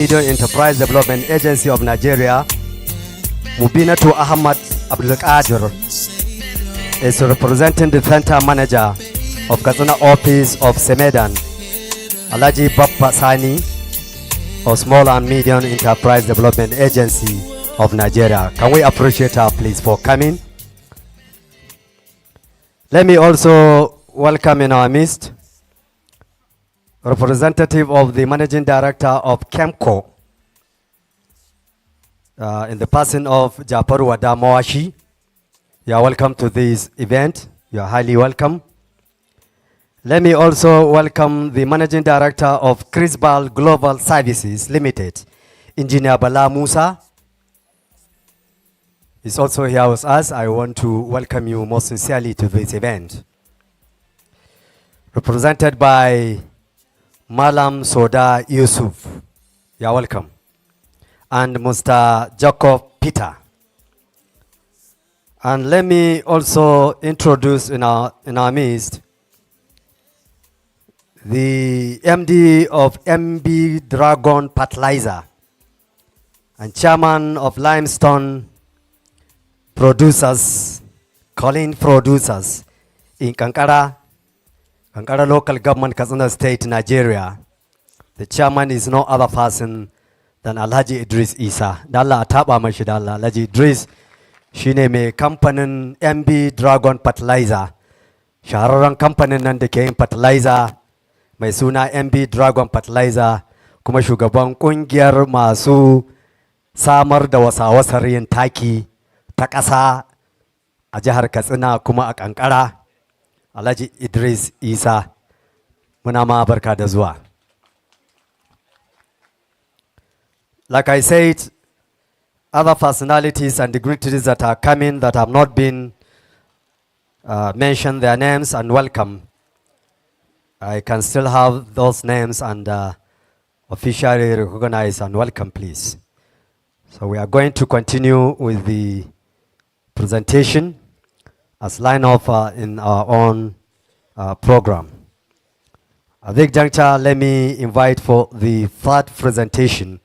Video Enterprise Development Agency of Nigeria, Mubinatu Ahmad Abdulkadir is representing the center manager of Katsina office of Semedan, Alhaji Bappa Sani of Small and Medium Enterprise Development Agency of Nigeria. Can we appreciate her, please, for coming? Let me also welcome in our midst representative of the managing director of Kemco, in the person of Japaru Wada Moashi. You are welcome to this event. You are highly welcome. Let me also welcome the managing director of Crisbal Global Services Limited, Engineer Bala Musa. He's also here with us. I want to welcome you most sincerely to this event. Represented by Malam Soda Yusuf. You are welcome. And Mr. Jacob Peter. And let me also introduce in our midst the MD of MB Dragon Fertilizer and chairman of Limestone Producers, Colin Producers in Kankara local government, Katsina State, Nigeria. The chairman is no other person than Alhaji Idris Isa. Dalla ataba mashi dalla Alhaji Idris shine mai kamfanin MB Dragon Fertilizer. Shahararren kamfanin nan da ke yin fertilizer mai suna MB Dragon Fertilizer, kuma shugaban kungiyar masu samar da wasa-wasar yin taki ta ƙasa a jihar Katsina kuma a Kankara. Alhaji Idris Isa, muna ma barka da zuwa. Like I said, other personalities and dignitaries that are coming that have not been mentioned their names and welcome. I can still have those names and officially recognize and welcome, please. So we are going to continue with the presentation as line up in our own program. At this juncture, let me invite for the third presentation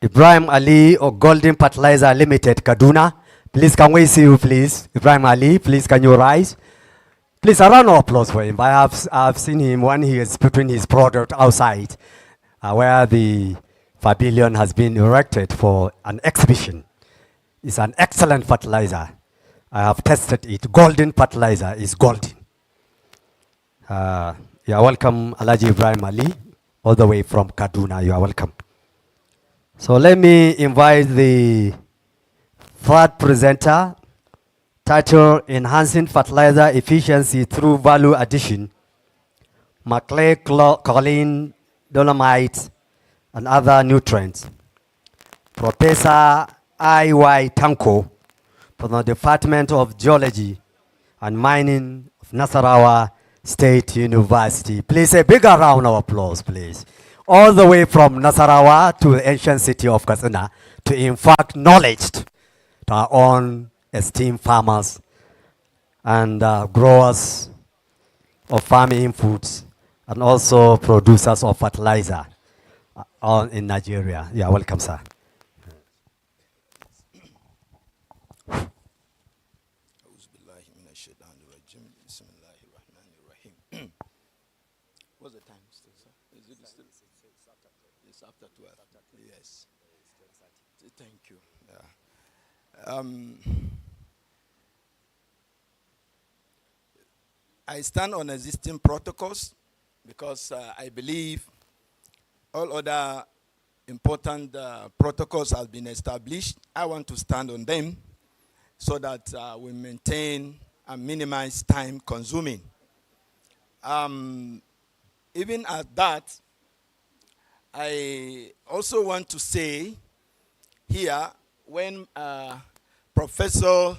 Ibrahim Ali of Golden Fertilizer Limited, Kaduna. Please, can we see you, please? Ibrahim Ali, please, can you rise? Please, a round of applause for him. I have seen him when he is putting his product outside where the pavilion has been erected for an exhibition. It's an excellent fertilizer. I have tested it. Golden fertilizer is golden. You are welcome, Alhaji Ibrahim Ali, all the way from Kaduna. You are welcome. So let me invite the third presenter, titled Enhancing Fertilizer Efficiency Through Value Addition, Maclay, Colin, Dolomite, and other nutrients. Professor I.Y. Tanko from the Department of Geology and Mining of Nasarawa State University. Please, a bigger round of applause, please. All the way from Nasarawa to the ancient city of Katsina to impart knowledge to our own esteemed farmers and growers of farming foods and also producers of fertilizer in Nigeria. You are welcome, sir. What's the time still, sir? Is it still? It's after 12. Yes. Thank you. Yeah. I stand on existing protocols because I believe all other important protocols have been established. I want to stand on them so that we maintain and minimize time consuming. Even at that, I also want to say here, when Professor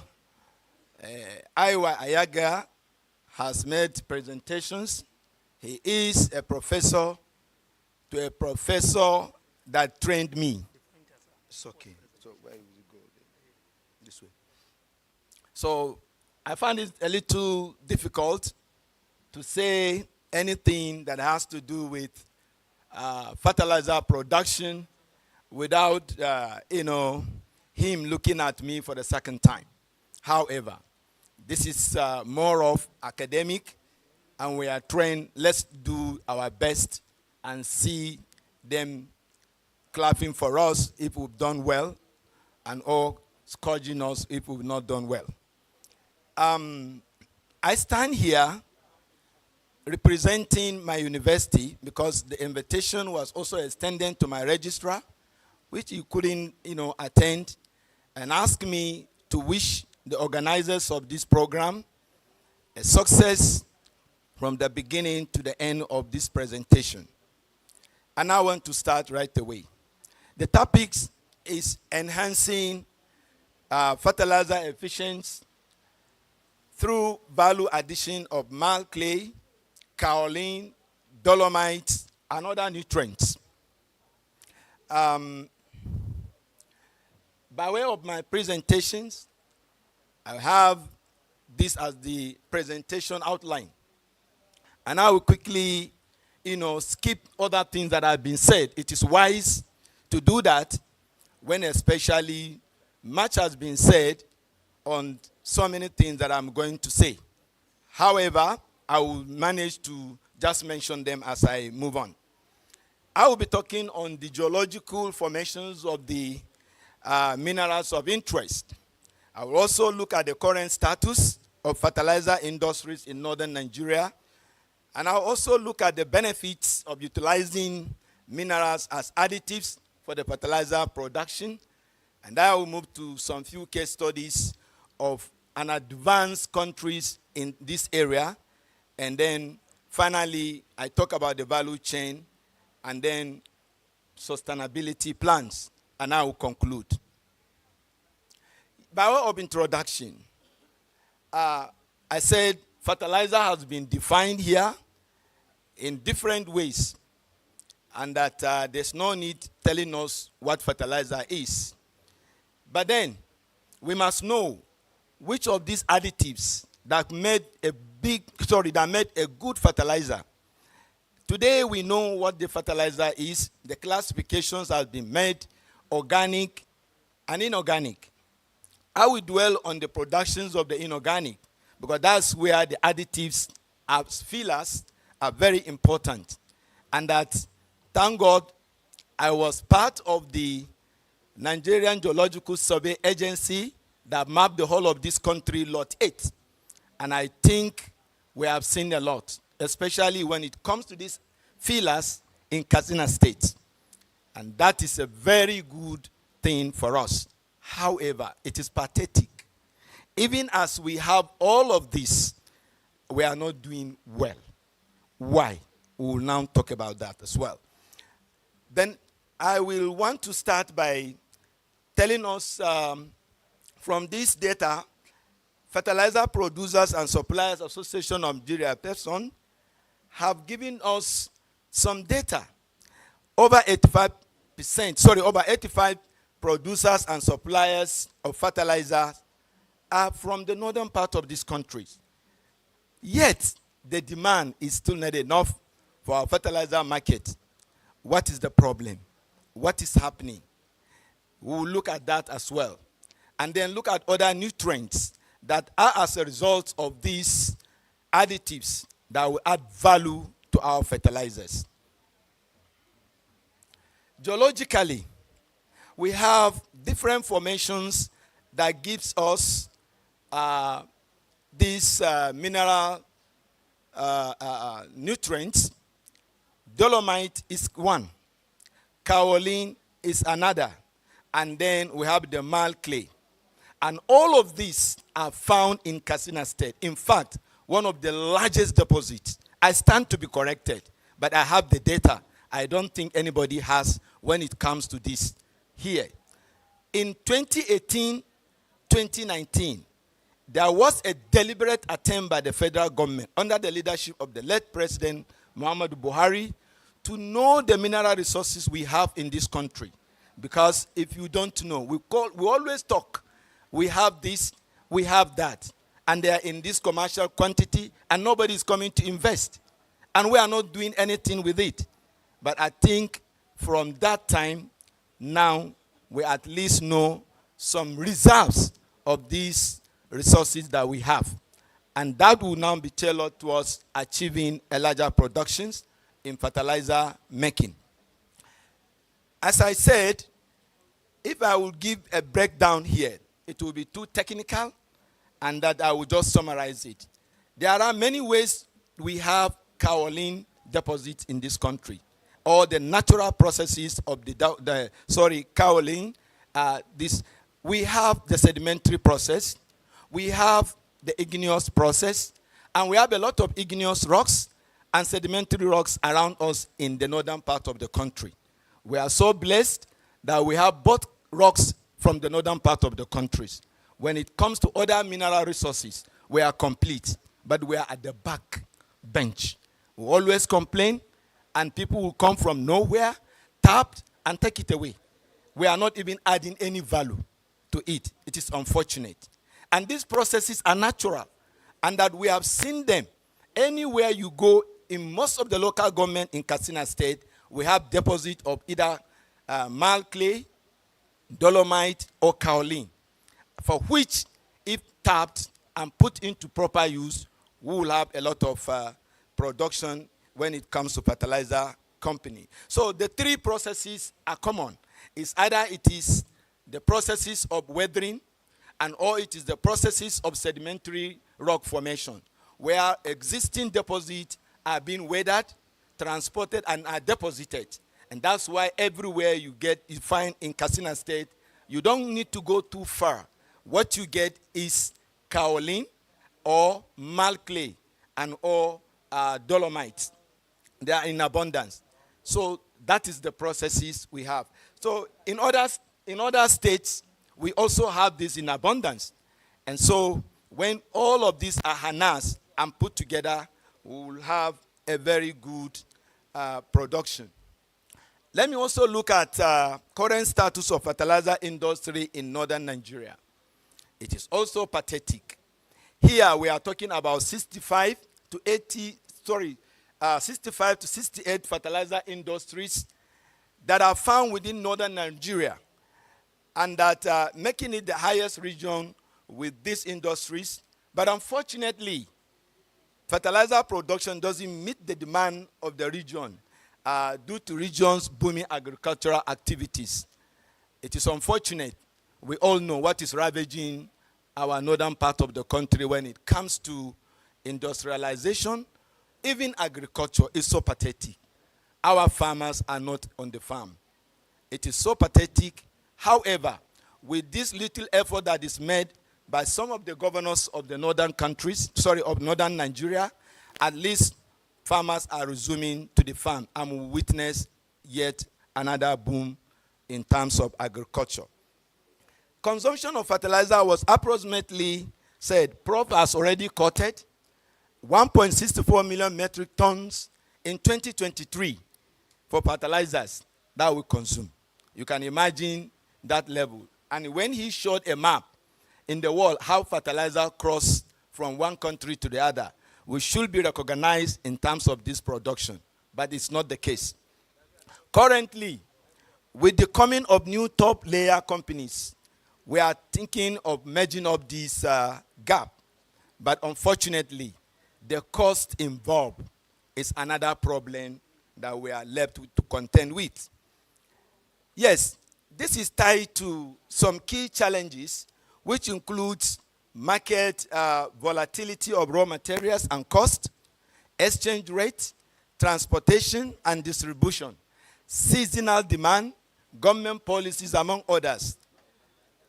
Aiwa Ayaga has made presentations, he is a professor to a professor that trained me. It's okay. So where will you go? This way. So I find it a little difficult to say anything that has to do with fertilizer production without, him looking at me for the second time. However, this is more of academic, and we are trained. Let's do our best and see them clapping for us if we've done well, and or scourging us if we've not done well. I stand here representing my university because the invitation was also extended to my registrar, which he couldn't, attend, and asked me to wish the organizers of this program a success from the beginning to the end of this presentation. And I want to start right away. The topic is enhancing fertilizer efficiency through value addition of marl clay, kaolin, dolomite, and other nutrients. By way of my presentations, I have this as the presentation outline. And I will quickly, skip other things that have been said. It is wise to do that when especially much has been said on so many things that I'm going to say. However, I will manage to just mention them as I move on. I will be talking on the geological formations of the minerals of interest. I will also look at the current status of fertilizer industries in northern Nigeria. And I'll also look at the benefits of utilizing minerals as additives for the fertilizer production. And I will move to some few case studies of an advanced countries in this area. And then finally, I talk about the value chain and then sustainability plans. And I will conclude. By way of introduction, I said fertilizer has been defined here in different ways, and that there's no need telling us what fertilizer is. But then, we must know which of these additives that made a good fertilizer. Today, we know what the fertilizer is. The classifications have been made, organic and inorganic. I will dwell on the productions of the inorganic, because that's where the additives as fillers are very important. And that, thank God, I was part of the Nigerian Geological Survey Agency that mapped the whole of this country, Lot 8. And I think we have seen a lot, especially when it comes to these fillers in Katsina State. And that is a very good thing for us. However, it is pathetic. Even as we have all of this, we are not doing well. Why? We will now talk about that as well. Then I will want to start by telling us from this data, Fertilizer Producers and Suppliers Association of Nigeria, PEPSON, have given us some data. Over 85 producers and suppliers of fertilizers are from the northern part of this country. Yet, the demand is still not enough for our fertilizer market. What is the problem? What is happening? We will look at that as well. And then look at other nutrients that are as a result of these additives that will add value to our fertilizers. Geologically, we have different formations that gives us these mineral nutrients. Dolomite is one. Kaolin is another. And then we have the marl clay. And all of these are found in Katsina State. In fact, one of the largest deposits. I stand to be corrected, but I have the data. I don't think anybody has when it comes to this here. In 2018, 2019, there was a deliberate attempt by the federal government under the leadership of the late President Muhammadu Buhari to know the mineral resources we have in this country. Because if you don't know, we always talk, we have this, we have that, and they are in this commercial quantity, and nobody is coming to invest. And we are not doing anything with it. But I think from that time, now we at least know some reserves of these resources that we have. And that will now be tailored towards achieving a larger productions in fertilizer making. As I said, if I will give a breakdown here, it will be too technical, and that I will just summarize it. There are many ways we have kaolin deposits in this country, or the natural processes of kaolin. We have the sedimentary process, we have the igneous process, and we have a lot of igneous rocks and sedimentary rocks around us in the northern part of the country. We are so blessed that we have both rocks from the northern part of the countries. When it comes to other mineral resources, we are complete, but we are at the back bench. We always complain, and people will come from nowhere, tapped, and take it away. We are not even adding any value to it. It is unfortunate. And these processes are natural, and that we have seen them. Anywhere you go, in most of the local government in Katsina State, we have deposit of either marl clay, dolomite, or kaolin, for which, if tapped and put into proper use, we will have a lot of production when it comes to fertilizer company. So the three processes are common. It's either it is the processes of weathering, and or it is the processes of sedimentary rock formation, where existing deposits are being weathered, transported, and are deposited. And that's why everywhere you find in Katsina State, you don't need to go too far. What you get is kaolin or marl clay and or dolomites. They are in abundance. So that is the processes we have. So in other states, we also have this in abundance. And so when all of these are harnessed and put together, we will have a very good production. Let me also look at current status of fertilizer industry in northern Nigeria. It is also pathetic. Here we are talking about 65 to 68 fertilizer industries that are found within northern Nigeria, and that making it the highest region with these industries. But unfortunately, fertilizer production doesn't meet the demand of the region due to region's booming agricultural activities. It is unfortunate. We all know what is ravaging our northern part of the country when it comes to industrialization. Even agriculture is so pathetic. Our farmers are not on the farm. It is so pathetic. However, with this little effort that is made by some of the governors of the northern of northern Nigeria, at least farmers are resuming to the farm, and we witness yet another boom in terms of agriculture. Consumption of fertilizer was approximately, Prof has already quoted, 1.64 million metric tons in 2023 for fertilizers that we consume. You can imagine that level. And when he showed a map in the world how fertilizer cross from one country to the other, we should be recognized in terms of this production. But it's not the case. Currently, with the coming of new top layer companies, we are thinking of merging up this gap. But unfortunately, the cost involved is another problem that we are left to contend with. Yes, this is tied to some key challenges, which includes market volatility of raw materials and cost, exchange rate, transportation and distribution, seasonal demand, government policies, among others.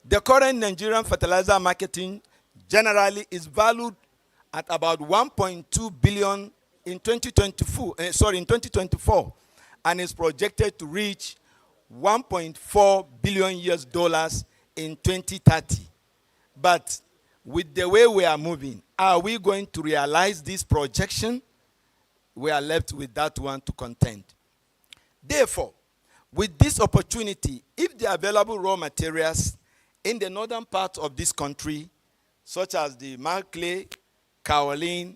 The current Nigerian fertilizer marketing generally is valued at about 1.2 billion in 2024, and is projected to reach 1.4 billion US dollars in 2030. But with the way we are moving, are we going to realize this projection? We are left with that one to contend. Therefore, with this opportunity, if the available raw materials in the northern part of this country, such as the marl clay, kaolin,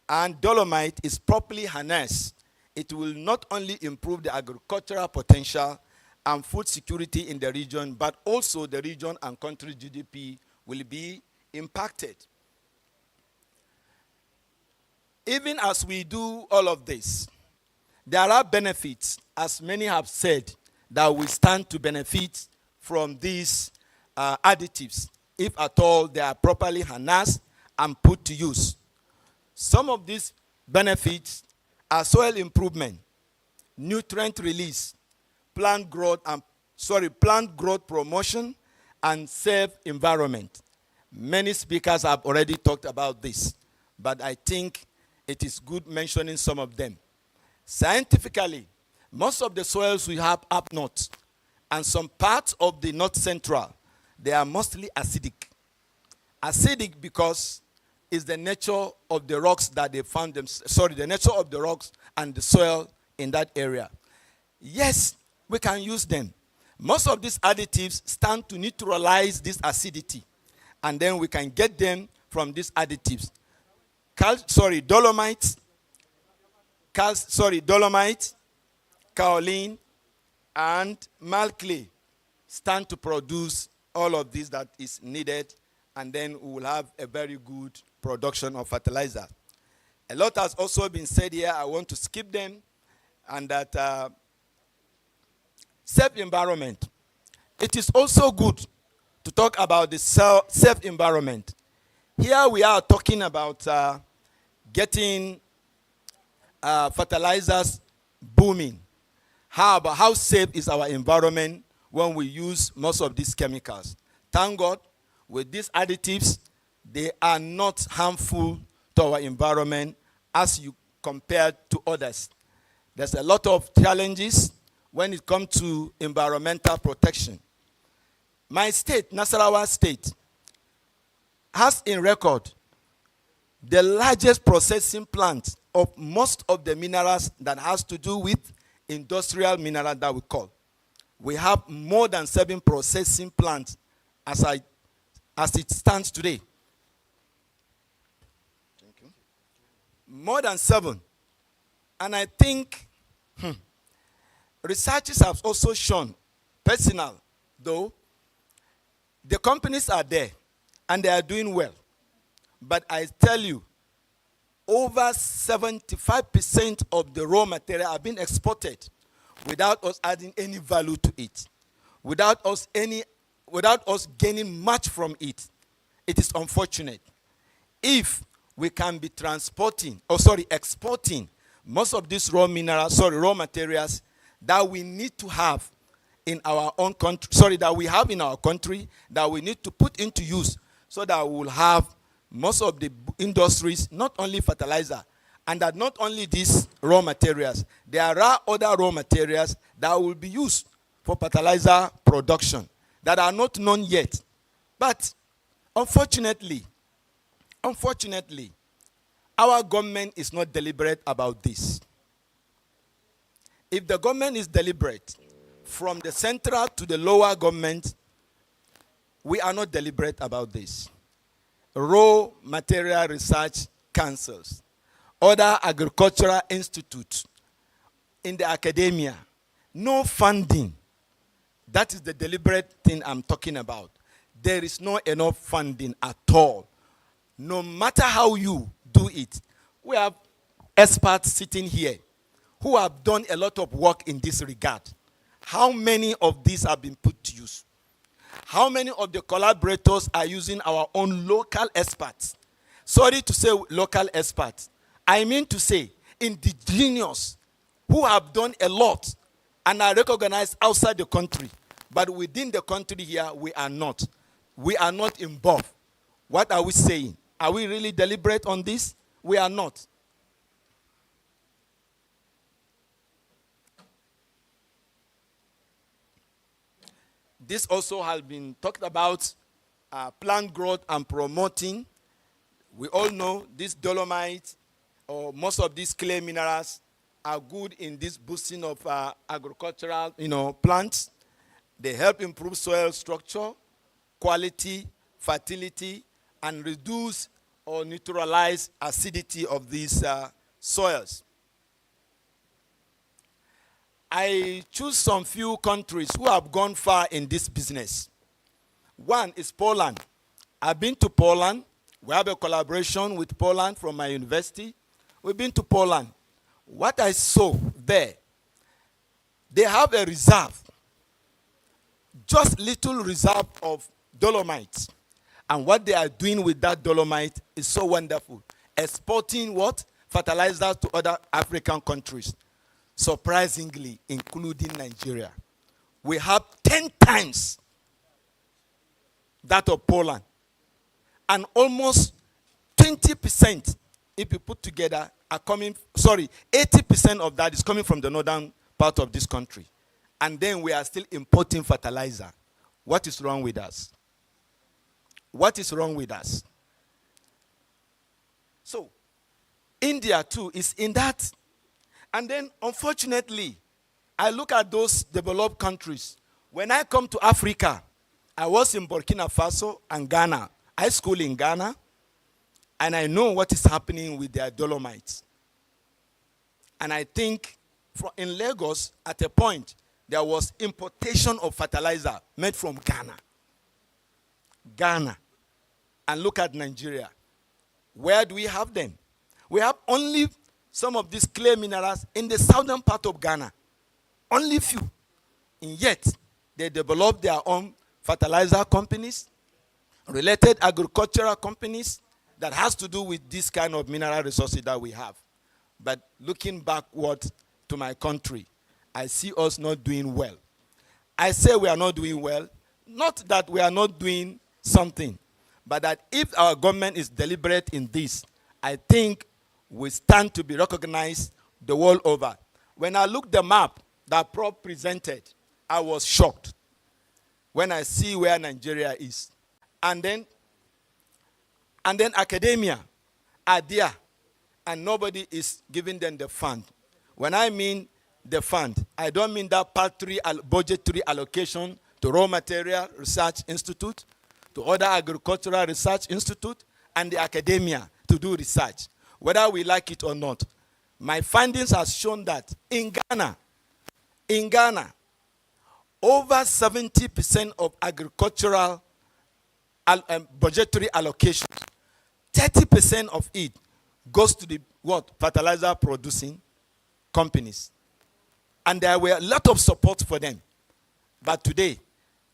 and dolomite, is properly harnessed it will not only improve the agricultural potential and food security in the region, but also the region and country GDP will be impacted. Even as we do all of this, there are benefits, as many have said, that we stand to benefit from these additives, if at all they are properly harnessed and put to use. Some of these benefits are soil improvement, nutrient release, plant growth promotion, and safe environment. Many speakers have already talked about this, but I think it is good mentioning some of them. Scientifically, most of the soils we have up north and some parts of the north central, they are mostly acidic. Acidic because it's the nature of the rocks that they found them, the nature of the rocks and the soil in that area. Yes, we can use them. Most of these additives stand to neutralize this acidity, and then we can get them from these additives. Dolomite, kaolin, and malclay stand to produce all of this that is needed, and then we will have a very good production of fertilizer. A lot has also been said here. I want to skip them, and that safe environment. It is also good to talk about the safe environment. Here we are talking about getting fertilizers booming. How safe is our environment when we use most of these chemicals? Thank God, with these additives, they are not harmful to our environment as you compare to others. There's a lot of challenges when it comes to environmental protection. My state, Nasarawa State, has in record the largest processing plant of most of the minerals that has to do with industrial mineral that we call. We have more than 7 processing plants as it stands today. Thank you. More than 7. And I think researches have also shown, personal though, the companies are there and they are doing well. But I tell you, over 75% of the raw material are being exported without us adding any value to it, without us gaining much from it. It is unfortunate. If we can be exporting most of these raw materials that we need to have in our own country, that we have in our country, that we need to put into use, so that we will have most of the industries, not only fertilizer, and that not only these raw materials, there are other raw materials that will be used for fertilizer production that are not known yet. But unfortunately, our government is not deliberate about this. If the government is deliberate, from the central to the lower government, we are not deliberate about this. Raw material research councils, other agricultural institutes in the academia, no funding. That is the deliberate thing I'm talking about. There is not enough funding at all. No matter how you do it. We have experts sitting here who have done a lot of work in this regard. How many of these have been put to use? How many of the collaborators are using our own local experts? Sorry to say local experts. I mean to say indigenous who have done a lot and are recognized outside the country. But within the country here, we are not. We are not involved. What are we saying? Are we really deliberate on this? We are not. This also has been talked about, plant growth and promoting. We all know this dolomite or most of these clay minerals are good in this boosting of agricultural, plants. They help improve soil structure, quality, fertility, and reduce or neutralize acidity of these soils. I choose some few countries who have gone far in this business. One is Poland. I've been to Poland. We have a collaboration with Poland from my university. We've been to Poland. What I saw there, they have a reserve, just little reserve of dolomite. And what they are doing with that dolomite is so wonderful. Exporting what? Fertilizers to other African countries. Surprisingly, including Nigeria. We have 10 times that of Poland. And almost 20%, if you put together, are coming, 80% of that is coming from the northern part of this country. And then we are still importing fertilizer. What is wrong with us? What is wrong with us? So, India too is in that. And then, unfortunately, I look at those developed countries. When I come to Africa, I was in Burkina Faso and Ghana. I school in Ghana, and I know what is happening with their dolomites. And I think in Lagos, at a point, there was importation of fertilizer made from Ghana. Ghana. And look at Nigeria. Where do we have them? We have only some of these clay minerals in the southern part of Ghana. Only few. And yet, they developed their own fertilizer companies, related agricultural companies that has to do with this kind of mineral resources that we have. But looking backward to my country, I see us not doing well. I say we are not doing well, not that we are not doing something, but that if our government is deliberate in this, I think we stand to be recognized the world over. When I looked the map that Prof presented, I was shocked when I see where Nigeria is. And then academia are there, and nobody is giving them the fund. When I mean the fund, I don't mean that budgetary allocation to raw material research institute, to other agricultural research institute, and the academia to do research, whether we like it or not. My findings have shown that in Ghana, over 70% of agricultural budgetary allocation, 30% of it goes to the fertilizer producing companies. And there were a lot of support for them. But today,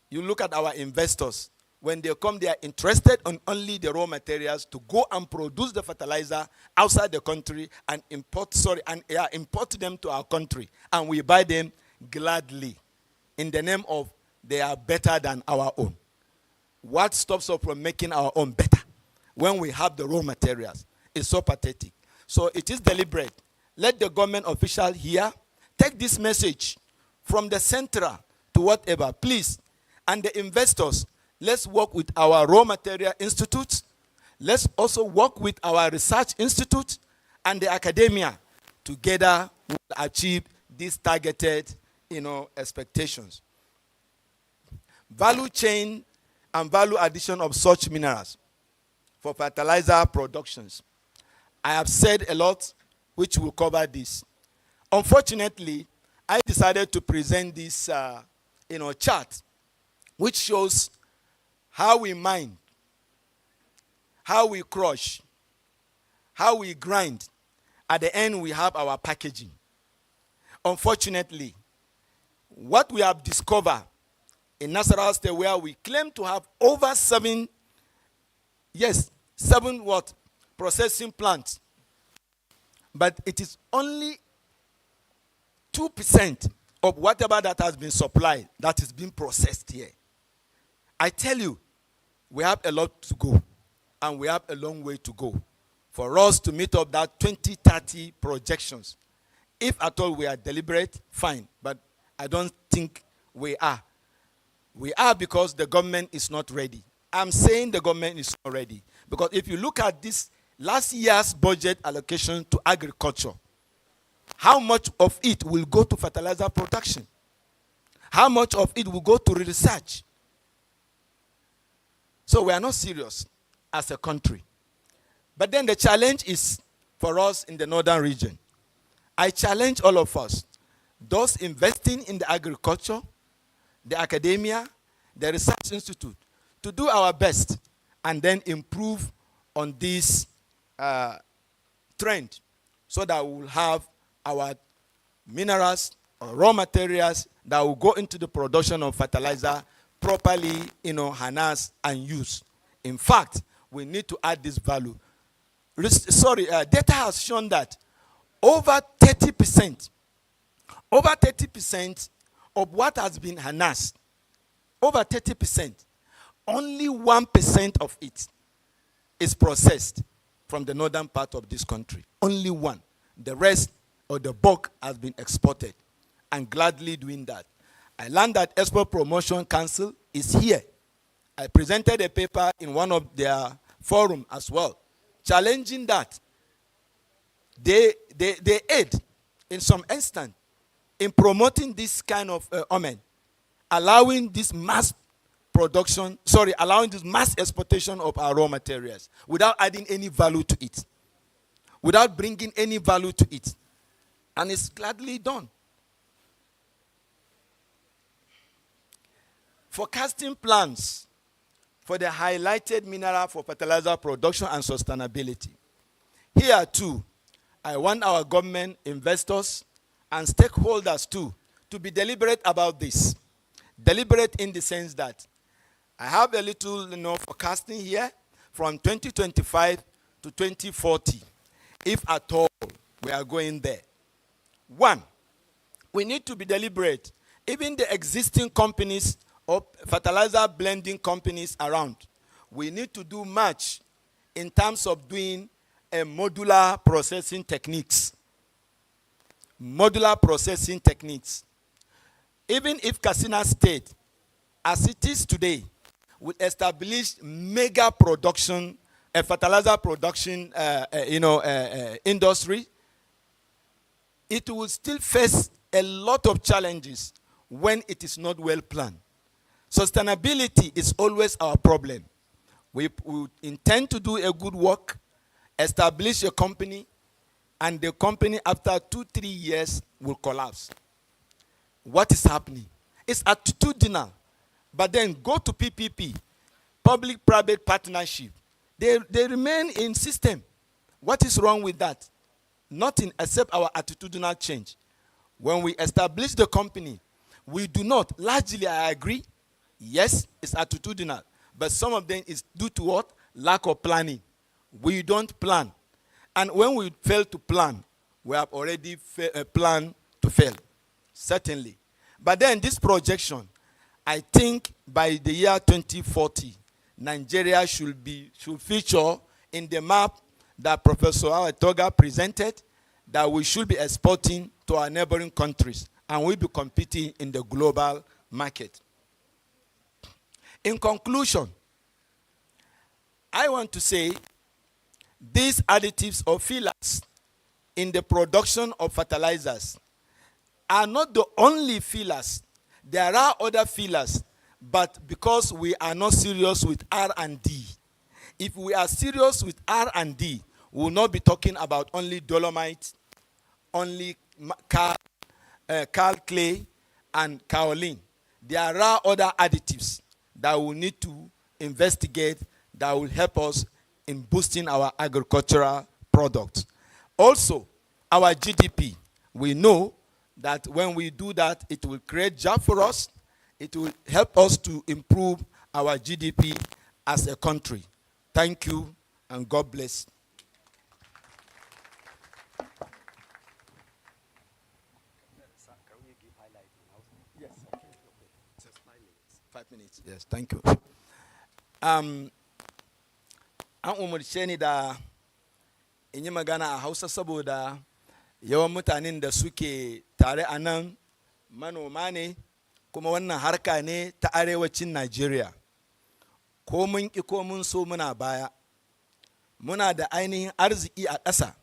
you look at our investors, when they come, they are interested on only the raw materials to go and produce the fertilizer outside the country and import them to our country. And we buy them gladly in the name of they are better than our own. What stops us from making our own better when we have the raw materials? It's so pathetic. So it is deliberate. Let the government official here take this message from the central to whatever, please. And the investors, let's work with our raw material institutes. Let's also work with our research institutes and the academia. Together, we'll achieve these targeted, expectations. Value chain and value addition of such minerals for fertilizer productions. I have said a lot, which will cover this. Unfortunately, I decided to present this, chart, which shows how we mine, how we crush, how we grind. At the end, we have our packaging. Unfortunately, what we have discovered in Nasarawa State, where we claim to have over seven processing plants, but it is only 2% of whatever that has been supplied that is being processed here. I tell you, we have a lot to go, and we have a long way to go for us to meet up that 2030 projections. If at all we are deliberate, fine, but I don't think we are. We are because the government is not ready. I'm saying the government is not ready, because if you look at this last year's budget allocation to agriculture, how much of it will go to fertilizer production? How much of it will go to research? So we are not serious as a country. But then the challenge is for us in the northern region. I challenge all of us. those investing in the agriculture, the academia, the research institute, to do our best and then improve on this trend so that we will have our minerals or raw materials that will go into the production of fertilizer properly, harnessed and used. In fact, we need to add this value. Data has shown that over 30% of what has been harnessed, over 30%, only 1% of it is processed from the northern part of this country. Only one. The rest or the bulk has been exported, and gladly doing that. I learned that Export Promotion Council is here. I presented a paper in one of their forum as well, challenging that. They aid in some instance in promoting this kind of allowing this mass exportation of our raw materials without adding any value to it, without bringing any value to it. And it's gladly done. Forecasting plans for the highlighted mineral for fertilizer production and sustainability. Here too, I want our government, investors, and stakeholders too to be deliberate about this. Deliberate in the sense that I have a little forecasting here from 2025 to 2040, if at all we are going there. One, we need to be deliberate. Even the existing companies or fertilizer blending companies around, we need to do much in terms of doing a modular processing techniques. Modular processing techniques. Even if Katsina State, as it is today, will establish mega production, a fertilizer production, industry, it will still face a lot of challenges when it is not well planned. Sustainability is always our problem. We intend to do a good work, establish a company, and the company after 2-3 years will collapse. What is happening? It's attitudinal. But then go to PPP, public-private partnership. They remain in system. What is wrong with that? Nothing except our attitudinal change. When we establish the company, we do not, largely I agree, yes, it's attitudinal, but some of them is due to what? Lack of planning. We don't plan. And when we fail to plan, we have already planned to fail, certainly. But then this projection, I think by the year 2040, Nigeria should feature in the map that Professor Awetoga presented, that we should be exporting to our neighboring countries, and we'll be competing in the global market. In conclusion, I want to say these additives or fillers in the production of fertilizers are not the only fillers. There are other fillers, but because we are not serious with R&D. If we are serious with R&D, we will not be talking about only dolomite, only cal clay, and kaolin. There are other additives that we need to investigate that will help us in boosting our agricultural products. Also, our GDP. We know that when we do that, it will create jobs for us. It will help us to improve our GDP as a country. Thank you, and God bless. Yes, okay. Just 5 minutes. 5 minutes. Yes, thank you. An umarce ni da in yi magana a Hausa saboda yawan mutanen da suke tare a nan manoma ne, kuma wannan harka ne ta arewacin Najeriya. Ko mun ki ko mun so muna baya. Muna da ainihin arziki a ƙasa.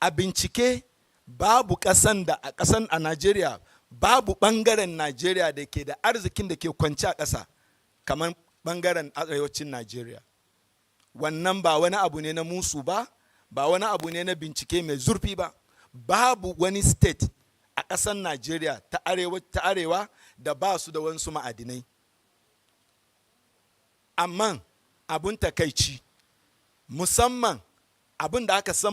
A bincike babu ƙasan da a ƙasan a Najeriya, babu ɓangaren Najeriya da ke da arzikin da ke kwanci a ƙasa kamar ɓangaren arewacin Najeriya. Wannan ba wani abu ne na musu ba, ba wani abu ne na bincike mai zurfi ba. Babu wani state a ƙasar Najeriya ta arewa da ba su da wasu ma'adinai. Amma abun takaici, musamman abun da aka san